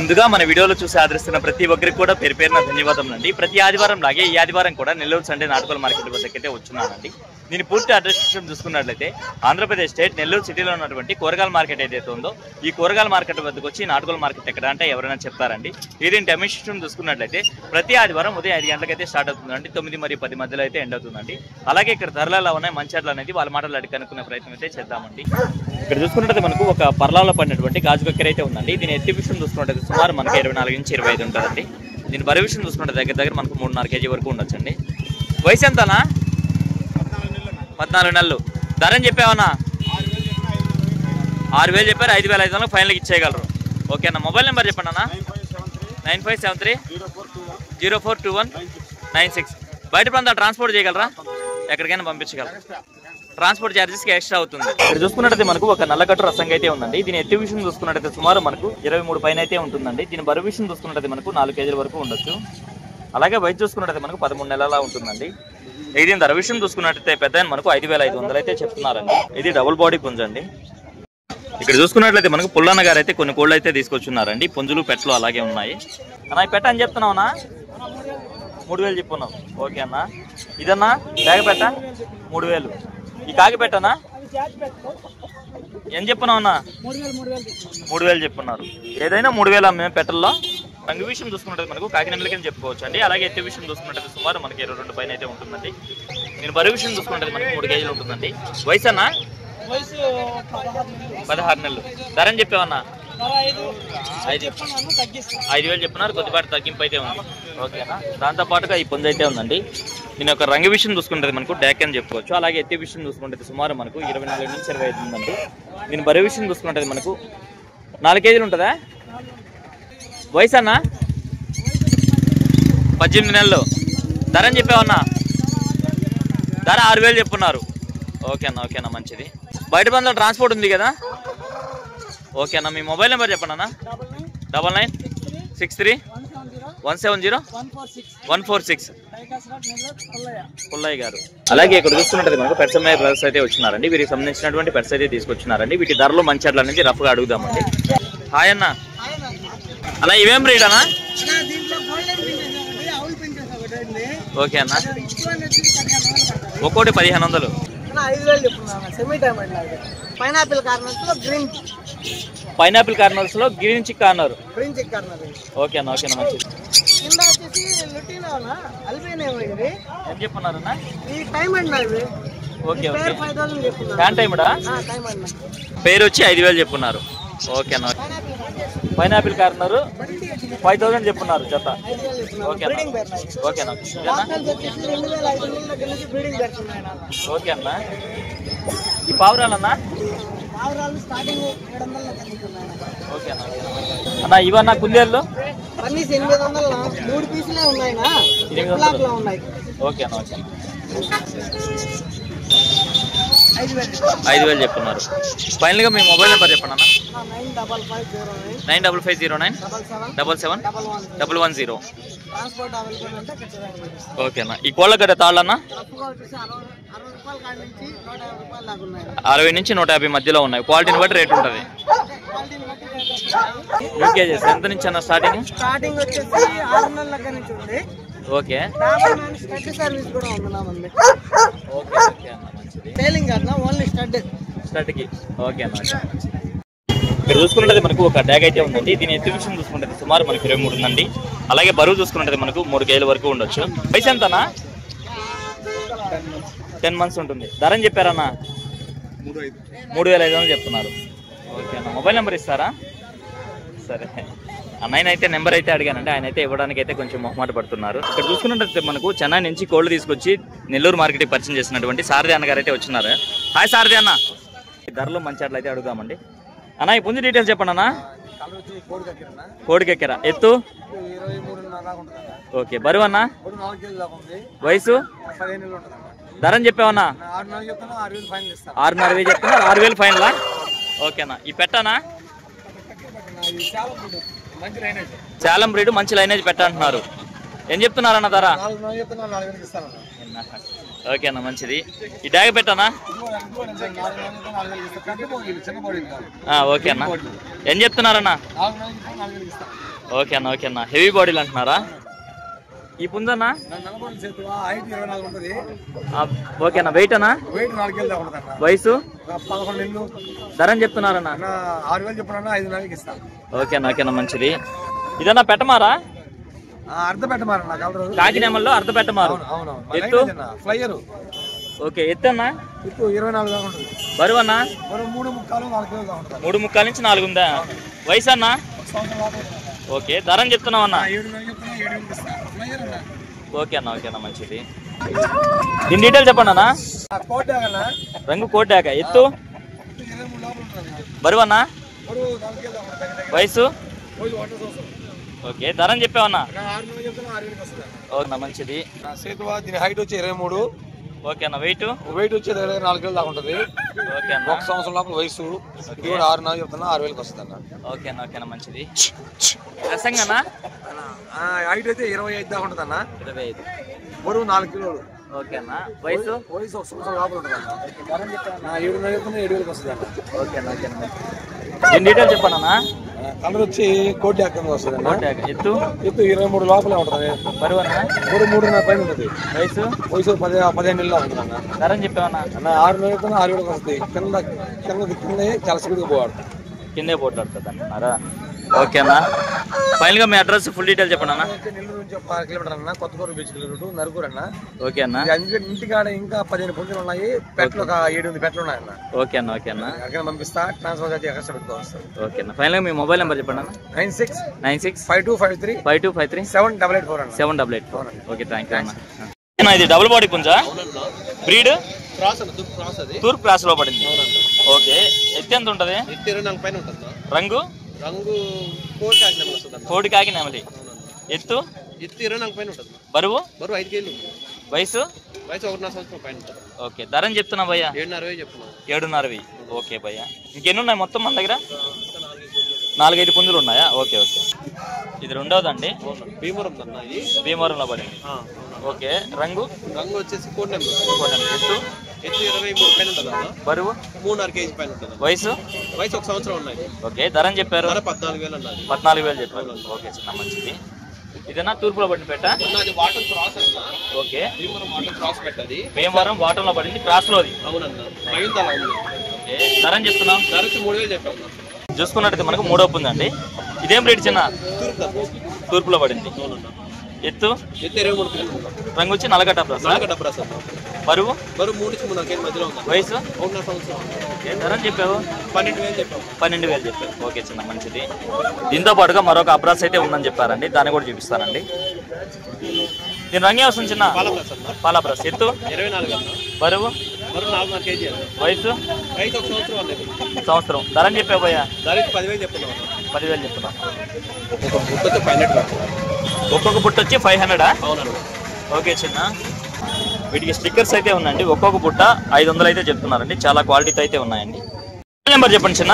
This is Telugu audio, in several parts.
ముందుగా మన వీడియోలో చూసి ఆదరిస్తున్న ప్రతి ఒక్కరికి కూడా పేరు పేరున ధన్యవాదములండి. ప్రతి ఆదివారం లాగే ఈ ఆదివారం కూడా నెల్లూరు సండే నాటుకోల మార్కెట్ వద్దకైతే వచ్చున్నానండి. దీని పూర్తి అడ్రస్ చూసుకున్నట్లయితే ఆంధ్రప్రదేశ్ స్టేట్ నెల్లూరు సిటీలో ఉన్నటువంటి కూరగాయల మార్కెట్ ఏదైతే ఉందో ఈ కూరగాయల మార్కెట్ వద్దకు వచ్చి నాటుకోల మార్కెట్ ఎక్కడ అంటే ఎవరైనా చెప్తారండి. దీని టైమింగ్ సిస్టమ్ చూసుకున్నట్లయితే ప్రతి ఆదివారం ఉదయం 5 గంటలకైతే స్టార్ట్ అవుతుందండి. 9 మరియు 10 మధ్యలో అయితే ఎండ్ అవుతుందండి. అలాగే ఇక్కడ ధరలు ఎలా ఉన్నాయి మంచాట్లు అనేది వాళ్ళ మాటలు అడిగి కనుక్కునే ప్రయత్నం అయితే చేద్దామండి. ఇక్కడ చూసుకున్నట్లయితే మనకు ఒక పర్లాలో పడినటువంటి గాజు కక్కెర అయితే ఉందండి. దీని ఎత్తి విషయం చూసుకున్నట్లయితే సుమారు మనకి 24 నుంచి 25 ఉంటుందండి. దీని బరువు విషయం చూసుకుంటే దగ్గర మనకు 3.5 కేజీ వరకు ఉండొచ్చండి. వయసు ఎంతనా? 14 నెలలు. ధర అని చెప్పావన్నా? 6,000 చెప్పారు. 5,500 ఫైనల్కి ఇచ్చేయగలరు. ఓకే అన్న. మొబైల్ నెంబర్ చెప్పండి అన్న. 9573042196. బయట ప్రాంతాలు ట్రాన్స్పోర్ట్ చేయగలరా? ఎక్కడికైనా పంపించగలరా? ట్రాన్స్పోర్ట్ ఛార్జెస్కి ఎక్స్ట్రా అవుతుంది. ఇక్కడ చూసుకున్నట్టయితే మనకు ఒక నల్లకట్టు రసంగా అయితే ఉందండి. దీని ఎత్తి విషయం చూసుకున్నట్టయితే సుమారు మనకు 23 పైన అయితే ఉంటుందండి. దీని బరువు విషయం చూసుకున్నట్టయితే మనకు 4 కేజీల వరకు ఉండొచ్చు. అలాగే వయసు చూసుకున్నట్టయితే మనకు 13 నెలలా ఉంటుందండి. దీని ధర విషయం చూసుకున్నట్టయితే పెద్ద మనకు 5,500 అయితే చెప్తున్నారండి. ఇది డబుల్ బాడీ పుంజండి. ఇక్కడ చూసుకున్నట్లయితే మనకు పుల్లన్న గారు అయితే కొన్ని కోళ్ళు అయితే తీసుకొచ్చున్నారండి. పుంజులు పెట్టలు అలాగే ఉన్నాయి. అన్న ఈ పెట్ట అని చెప్తున్నావునా? 3,000 చెప్పున్నావు. ఓకే అన్న. ఇదన్నా బ్యాగ పెట్ట 3,000. ఈ కాకి పెట్టనా ఏం చెప్పున్నావు అన్న? 3,000 చెప్పున్నారు. ఏదైనా 3,000 అమ్మే పెట్టల్లో. రంగు విషయం చూసుకున్నట్టు మనకు కాకినెమ్మలకని చెప్పుకోవచ్చు అండి. అలాగే ఎత్తి విషయం చూసుకున్నట్టు సుమారు మనకి 22 పైన అయితే ఉంటుందండి. నేను బరువు విషయం చూసుకున్నట్టు మనకి 3 కేజీలు ఉంటుందండి. వయసు అన్న? 16 నెలలు. ధర అని చెప్పావన్నా? 5,000 చెప్తున్నారు. కొద్దిపాటి తగ్గింపు అయితే ఉంది. ఓకేనా. దాంతోపాటుగా ఈ పుంజ అయితే ఉందండి. దీని యొక్క రంగు విషయం చూసుకుంటే మనకు డాక్ అని చెప్పుకోవచ్చు. అలాగే ఎత్తి విషయం చూసుకుంటే సుమారు మనకు 24 నుంచి 25 ఉందండి. దీని బరువు విషయం చూసుకుంటే మనకు 4 కేజీలు ఉంటుందా? వయసు అన్న? 18 నెలలు. ధర అని చెప్పావన్నా? ధర 6,000 చెప్పున్నారు. ఓకేనా. ఓకేనా, మంచిది. బయట బంధువులు ట్రాన్స్పోర్ట్ ఉంది కదా? ఓకేనా. మీ మొబైల్ నెంబర్ చెప్పండి అన్న. 9963170146 పుల్లయ్య గారు. అలాగే ఇక్కడ చూస్తున్నట్టు మనకు పెట్సమ్మాయి బ్రదర్స్ అయితే వచ్చినారండి. వీరికి సంబంధించినటువంటి పెట్స్ అయితే తీసుకొచ్చినారండి. వీటి ధరలు మంచి అట్ల నుంచి రఫ్గా అడుగుదామండి. హాయ్ అన్న. అలా ఇవేం బ్రీడ్ అన్న? ఓకే అన్న. ఒక్కోటి 1,500. పైనాపిల్ కార్నర్స్ లో గ్రీన్ చిక్ కార్నర్. ఓకే అన్న. ఓకేనా, మంచిది. ఏం చెప్పన్నారు అన్న? Okay okay. ఫ్యాన్ టైమ్డా? పేరు వచ్చి 5,000 చెప్పున్నారు. ఓకేనా. పైనాపిల్ కార్నర్ 5,000 చెప్పున్నారు జత. ఓకేనా. ఓకేనా. ఓకే అన్న. ఈ పావురాలన్నా? ఓకేనా. అన్న ఇవన్నా కుందేళ్ళు? 800. ఓకేనా. ఓకే. 5,000 చెప్తున్నారు. ఫైనల్ గా మీ మొబైల్ నెంబర్ చెప్పండి అన్న. 9550977110. ఓకేనా. ఈ కోళ్ళ గడ్డ తాళ్ళన్నా? 60 నుంచి 150 మధ్యలో ఉన్నాయి. క్వాలిటీని బట్టి రేట్ ఉంటుంది. కేజెస్ ఎంత నుంచి అన్న స్టార్టింగ్? ఓకే. స్టడ్కి. ఓకే అన్న. ఇక్కడ చూసుకుంటే మనకు ఒక డ్యాగ్ అయితే ఉందండి. దీని ఎత్తి విషయం చూసుకుంటే సుమారు మనకు 23 ఉందండి. అలాగే బరువు చూసుకుంటే మనకు 3 కేజీల వరకు ఉండొచ్చు. వయసు ఎంతనా? 10 months ఉంటుంది. ధర అని చెప్పారన్నా? 3,500 చెప్తున్నారు. ఓకే అన్న. మొబైల్ నెంబర్ ఇస్తారా? సరే. అన్నయ్య అయితే నెంబర్ అయితే అడిగానండి. ఆయన అయితే ఇవ్వడానికి అయితే కొంచెం మొహమాట పడుతున్నారు. ఇక్కడ చూసుకున్నట్లయితే మనకు చెన్నై నుంచి కోళ్ళు తీసుకొచ్చి నెల్లూరు మార్కెట్కి పరిచయం చేసినటువంటి సారథి అన్న గారు అయితే వచ్చినారు. హాయ్ సారథి అన్న. ధరలు మంచి అట్లా అయితే అడుగుదామండి. అన్న ఈ పుంజు డీటెయిల్స్ చెప్పండి అన్న. కోడి కక్కెర. ఎత్తు? ఓకే. బరువు అన్న? వయసు? ధర అని చెప్పావన్నా? 6,500 చెప్తున్నారు. 6,000 ఫైనలా? ఓకేనా. ఈ పెట్టనా? చాలం బ్రీడ్ మంచి లైనేజ్ పెట్టంటున్నారు. ఏం చెప్తున్నారన్న ధర? ఓకే అన్న మంచిది. ఈ డాగ పెట్టానా? ఓకే అన్న. ఏం చెప్తున్నారన్నా? ఓకే అన్న. ఓకే అన్న. హెవీ బాడీలు అంటున్నారా? ఈ పుంజన్నా? ఓకే అన్న. వెయిట్ అన్నా? వయసు? ధర చెప్తున్నారన్నా? ఓకే అన్న. ఓకే అన్న మంచిది. ఇదన్నా పెట్టమారా? అర్ధ పెట్టమారు కాకినేమల్లో అర్ధ పెట్టమారు. ఎత్తు? ఓకే. ఎత్తు అన్నా? 24 బరువు అన్నా? 3.5 నుంచి 4 ఉందా? వయసు అన్నా? ఓకే. ధర చెప్తున్నావు అన్న? ఓకే అన్న. ఓకే అన్న మంచిది. దీని డీటెయిల్ చెప్పండి అన్న. రంగు కోటాక. ఎత్తు? బరువు అన్నా? వయసు? ఓకే. ధర చెప్పావన్నా? ఓకే మంచిది. దీని హైట్ వచ్చి 23. ఓకే అన్న. వెయిట్ వచ్చి 4 కిలో దాకా ఉంటుంది. ఓకే అన్న. 1 సంవత్సరం లోపల వయసు. 6 నెలలు చెప్తున్నా 6,000కి వస్తుంది అన్న. ఓకే అన్న. ఓకే అన్న మంచిది. అసంగనా? హైట్ అయితే 25 దాకా ఉంటుంది అన్న. 25. బరువు 4 కిలోలు. ఓకే అన్న. వయసు? 1 సంవత్సరం లోపల ఉంటుంది అన్న. 7 నెలలు చెప్తున్నా 7,000కి వస్తుంది అన్న. ఓకే అన్న. ఓకే అన్న. దీని డీటెయిల్ చెప్పండి అన్న. కలర్ వచ్చి కోటి కింద వస్తుంది అన్న. ఎత్తు? 23 లోపలే ఉంటుంది. బరువు అన్న? 3.5 పైన ఉంటుంది. వయసు? 15 నెలలు ఉంటుంది అన్న. ధర చెప్పావన్నా? అన్న 6 నెలలు చెప్తున్నా 6,000కి వస్తుంది. కింద చాలా స్పీడ్గా పోవాలి. కిందే పోట్లాడుతుంది అంటున్నారా? ఓకే అన్న. ఫైనల్ గా మీ అడ్రస్ ఫుల్ డీటెయిల్ చెప్పండి అన్న. నెల్లూరు నుంచి 10 కిలోమీటర్ అన్న. కొత్తగూరు బీచ్ కిలోమీటర్ నరుకూరు అన్న. ఓకే అన్న. ఇంటికాడ ఇంకా 15 పుంజులు ఉన్నాయి. పెట్టలు ఒక 7-8 పెట్టలు ఉన్నాయి అన్న. ఓకే అన్న. ఓకే అన్న. అక్కడ పంపిస్తా. ట్రాన్స్ఫర్ చేసి ఎక్కడ పెట్టుకోవచ్చు. ఓకే అన్న. ఫైనల్ గా మీ మొబైల్ నెంబర్ చెప్పండి అన్న. 965253 788 అన్న. 788. ఓకే థ్యాంక్ యూ అన్న. ఇది డబుల్ బాడీ పుంజా? బ్రీడ్? తూర్పు క్రాస్ లో పడింది. ఓకే. ఎత్తు ఎంత ఉంటది? 24 పైన ఉంటుంది. రంగు? కోడి కాకి నెమలి. ఎత్తు? 24 పైన ఉంటుంది. బరువు? 5 కేజీలు. వయసు? 1.5 సంవత్సరం పైన ఉంటుంది. ఓకే. ధర చెప్తున్నా భయ్యా? 7,500 చెప్తున్నా. 7,500. ఓకే భయ్యా. ఇంకెన్ని ఉన్నాయి మొత్తం మన దగ్గర? 4-5 పుంజులు ఉన్నాయా? ఓకే. ఓకే. ఇది రెండవదండి. భీమవరంలో పడింది. ఓకే. రంగు? వచ్చేసి కోడి. ఎత్తు? 23 పైన ఉంటుంది. బరువు? 3.5 కేజీ పైన ఉంటుంది. వయసు? 1 సంవత్సరం ఉన్నాయి. ఓకే. ధర చెప్పారు? 14,000 అన్నది. 14,000 చెప్పారు. ఓకే చిన్న మంచిది. ఇదేనా తూర్పులో పడిన పెట్ట? ఓకే. భీమవరం వాటంలో పడింది క్రాస్ లోది. ధర చెప్తున్నాం? చూసుకున్నట్టయితే మనకు 3వ పుంజండి. ఇదేం రేట్ చిన్న? తూర్పులో పడింది. ఎత్తు? 23. రంగు వచ్చి నల్లగడ్డ బ్రస్. బరువు? 3-3 కేజీ మధ్యలో ఉంది. వయసు? 1 సంవత్సరం. ధర చెప్పావు? 12,000 చెప్పావు. 12,000 చెప్పావు. ఓకే చిన్న మంచిది. దీంతో పాటుగా మరొక అబ్రాస్ అయితే ఉందని చెప్పారండి. దాన్ని కూడా చూపిస్తానండి. దీని రంగే వస్తుంది చిన్న? పాల బ్రస్. ఎత్తు? 24. బరువు? 4 కేజీ. వయసు? 1 సంవత్సరం. ధర చెప్పావు భయ్యా? 10,000 చెప్తున్నావు. 10,000 చెప్తున్నా. ఒక్కొక్క బుట్ట వచ్చి 500. ఒక్కొక్క బుట్ట వచ్చి 500? అవునండి. ఓకే చిన్న. వీటికి స్టిక్కర్స్ అయితే ఉన్నాయండి. ఒక్కొక్క బుట్ట 500 అయితే చెప్తున్నారండి. చాలా క్వాలిటీతో అయితే ఉన్నాయండి. నెంబర్ చెప్పండి చిన్న.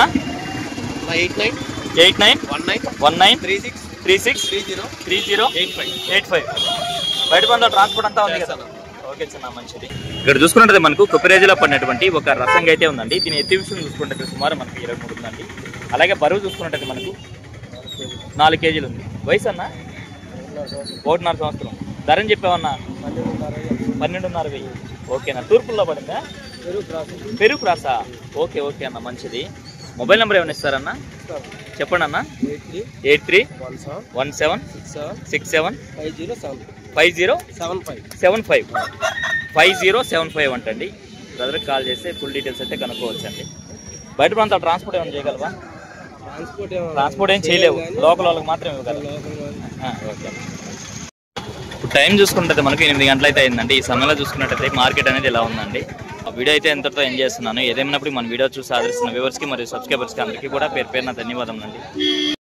8919363085. బయట పంట ట్రాన్స్పోర్ట్ అంతా ఉంది కదా? ఓకే చిన్న మంచిది. ఇక్కడ చూసుకున్నట్టు మనకు కొప్పిరేజీలో పడినటువంటి ఒక రసంగా అయితే ఉందండి. దీని ఎత్తి విషయం చూసుకుంటే సుమారు మనకు 23 ఉందండి. అలాగే బరువు చూసుకున్నట్టయితే మనకు 4 కేజీలు ఉంది. వయసు అన్న? 1.5 సంవత్సరం. ధరని చెప్పావన్నా? 12,500. ఓకేనా. తూర్పుల్లో పడిందా? పెరుగు క్రాసా? ఓకే. ఓకే అన్న మంచిది. మొబైల్ నెంబర్ ఏమైనా ఇస్తారన్నా? చెప్పండి అన్న. 8317675075 అంటండి. బ్రదర్కి కాల్ చేస్తే ఫుల్ డీటెయిల్స్ అయితే కనుక్కోవచ్చు అండి. బయట ప్రాంతాలు ట్రాన్స్పోర్ట్ ఏమైనా చేయగలవా? ట్రాన్స్పోర్ట్ ఏం చేయలేవు. లోకల్ వాళ్ళకి మాత్రం ఇవ్వగలరు. ఓకే. ఇప్పుడు టైం చూసుకుంటే మనకు 8 గంటలు అయితే అయిందండి. ఈ సమయంలో చూసుకున్నట్టయితే మార్కెట్ అనేది ఎలా ఉందండి. వీడియో అయితే ఎంతతో ఎంజాయ్ చేస్తున్నాను. ఏదేమైనప్పుడు మన వీడియో చూసి ఆదరిస్తున్న వ్యూవర్స్కి మరియు సబ్స్క్రైబర్స్కి అందరికీ కూడా పేరు పేరున ధన్యవాదములండి.